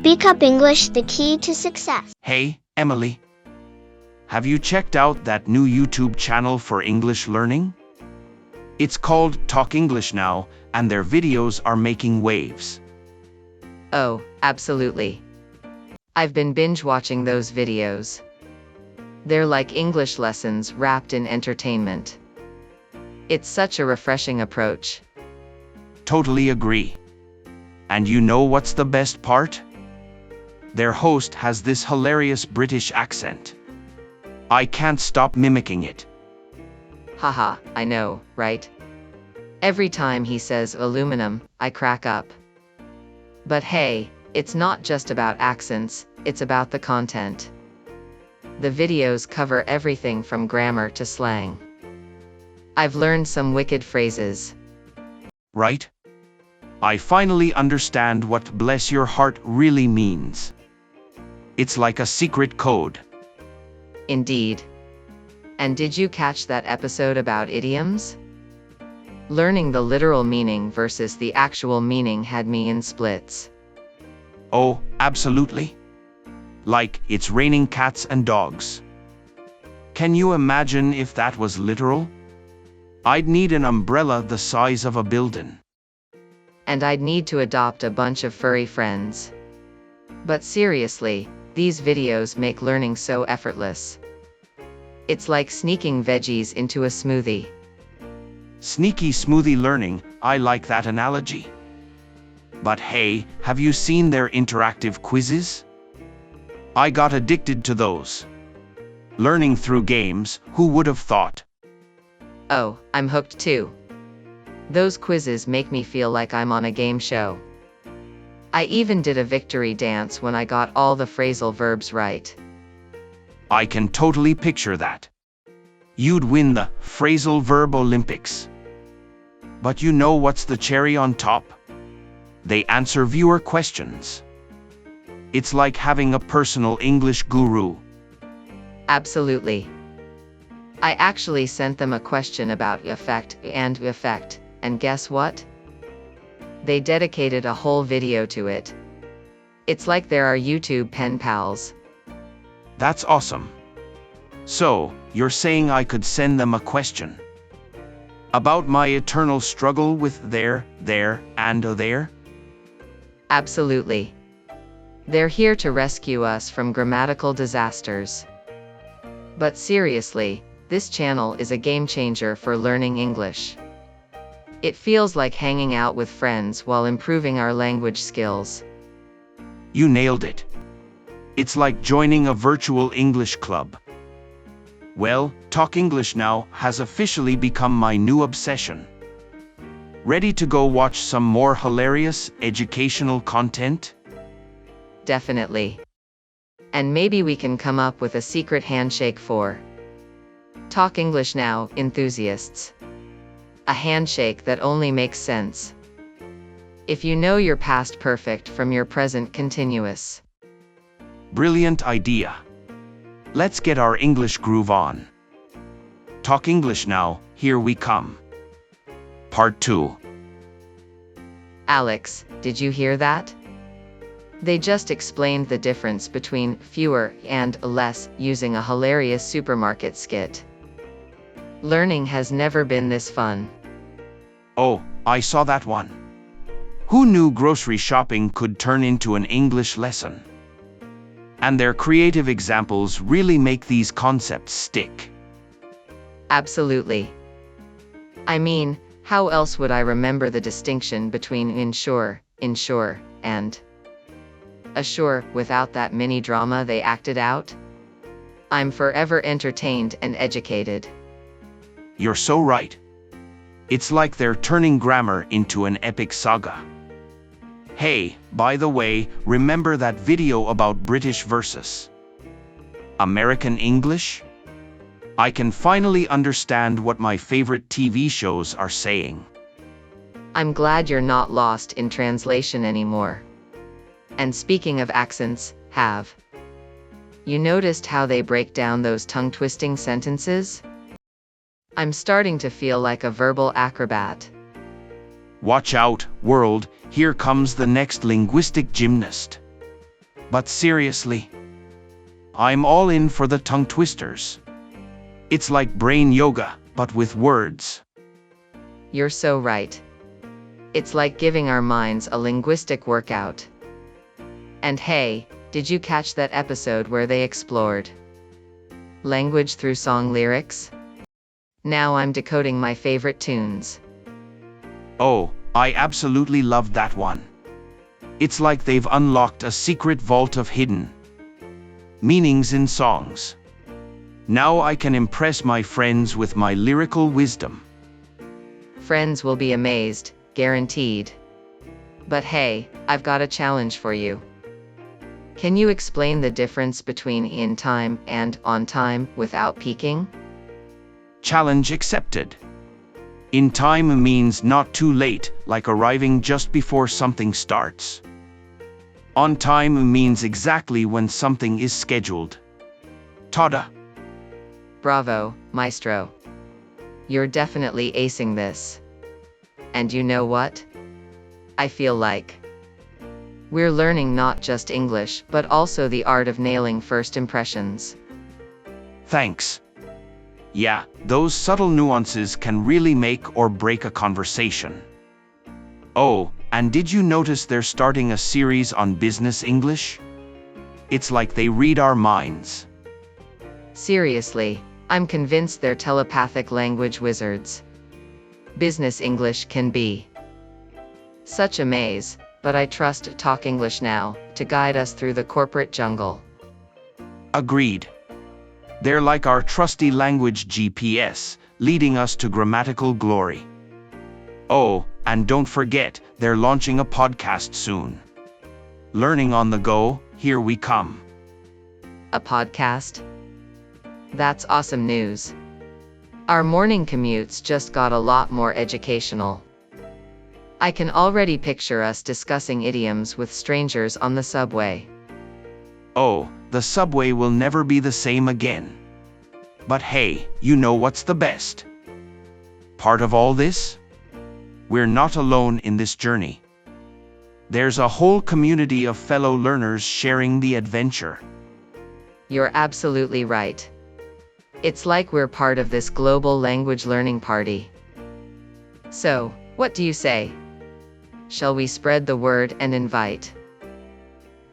Speak Up English, the key to success. Hey, Emily. Have you checked out that new YouTube channel for English learning? It's called Talk English Now, and their videos are making waves. Oh, absolutely. I've been binge-watching those videos. They're like English lessons wrapped in entertainment. It's such a refreshing approach. Totally agree. And you know what's the best part? Their host has this hilarious British accent. I can't stop mimicking it. Haha, I know, right? Every time he says aluminum, I crack up. But hey, it's not just about accents, it's about the content. The videos cover everything from grammar to slang. I've learned some wicked phrases. Right? I finally understand what bless your heart really means. It's like a secret code. Indeed. And did you catch that episode about idioms? Learning the literal meaning versus the actual meaning had me in splits. Oh, absolutely. Like, it's raining cats and dogs. Can you imagine if that was literal? I'd need an umbrella the size of a building. And I'd need to adopt a bunch of furry friends. But seriously, these videos make learning so effortless. It's like sneaking veggies into a smoothie. Sneaky smoothie learning, I like that analogy. But hey, have you seen their interactive quizzes? I got addicted to those. Learning through games, who would have thought? Oh, I'm hooked too. Those quizzes make me feel like I'm on a game show. I even did a victory dance when I got all the phrasal verbs right. I can totally picture that. You'd win the phrasal verb Olympics. But you know what's the cherry on top? They answer viewer questions. It's like having a personal English guru. Absolutely. I actually sent them a question about effect, and guess what? They dedicated a whole video to it. It's like there are YouTube pen pals. That's awesome. So, you're saying I could send them a question about my eternal struggle with there, and there? Absolutely. They're here to rescue us from grammatical disasters. But seriously, this channel is a game changer for learning English. It feels like hanging out with friends while improving our language skills. You nailed it. It's like joining a virtual English club. Well, Talk English Now has officially become my new obsession. Ready to go watch some more hilarious, educational content? Definitely. And maybe we can come up with a secret handshake for Talk English Now enthusiasts. A handshake that only makes sense if you know your past perfect from your present continuous. Brilliant idea. Let's get our English groove on. Talk English Now, here we come. Part 2. Alex, did you hear that? They just explained the difference between fewer and less using a hilarious supermarket skit. Learning has never been this fun. Oh, I saw that one. Who knew grocery shopping could turn into an English lesson? And their creative examples really make these concepts stick. Absolutely. I mean, how else would I remember the distinction between insure, and assure without that mini drama they acted out? I'm forever entertained and educated. You're so right. It's like they're turning grammar into an epic saga. Hey, by the way, remember that video about British versus American English? I can finally understand what my favorite TV shows are saying. I'm glad you're not lost in translation anymore. And speaking of accents, have you noticed how they break down those tongue-twisting sentences? I'm starting to feel like a verbal acrobat. Watch out, world, here comes the next linguistic gymnast. But seriously, I'm all in for the tongue twisters. It's like brain yoga, but with words. You're so right. It's like giving our minds a linguistic workout. And hey, did you catch that episode where they explored language through song lyrics? Now I'm decoding my favorite tunes. Oh, I absolutely loved that one. It's like they've unlocked a secret vault of hidden meanings in songs. Now I can impress my friends with my lyrical wisdom. Friends will be amazed, guaranteed. But hey, I've got a challenge for you. Can you explain the difference between in time and on time without peeking? Challenge accepted. In time means not too late, like arriving just before something starts. On time means exactly when something is scheduled. Tada! Bravo, maestro. You're definitely acing this. And you know what? I feel like we're learning not just English, but also the art of nailing first impressions. Thanks. Yeah, those subtle nuances can really make or break a conversation. Oh, and did you notice they're starting a series on business English? It's like they read our minds. Seriously, I'm convinced they're telepathic language wizards. Business English can be such a maze, but I trust Talk English Now to guide us through the corporate jungle. Agreed. They're like our trusty language GPS, leading us to grammatical glory. Oh, and don't forget, they're launching a podcast soon. Learning on the go, here we come. A podcast? That's awesome news. Our morning commutes just got a lot more educational. I can already picture us discussing idioms with strangers on the subway. Oh, the subway will never be the same again. But hey, you know what's the best part of all this? We're not alone in this journey. There's a whole community of fellow learners sharing the adventure. You're absolutely right. It's like we're part of this global language learning party. So, what do you say? Shall we spread the word and invite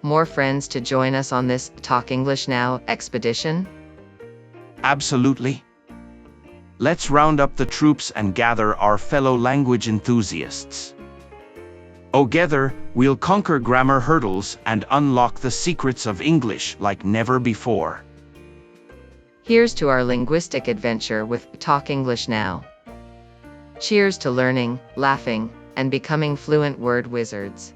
more friends to join us on this Talk English Now expedition? Absolutely. Let's round up the troops and gather our fellow language enthusiasts. Together, we'll conquer grammar hurdles and unlock the secrets of English like never before. Here's to our linguistic adventure with Talk English Now. Cheers to learning, laughing, and becoming fluent word wizards.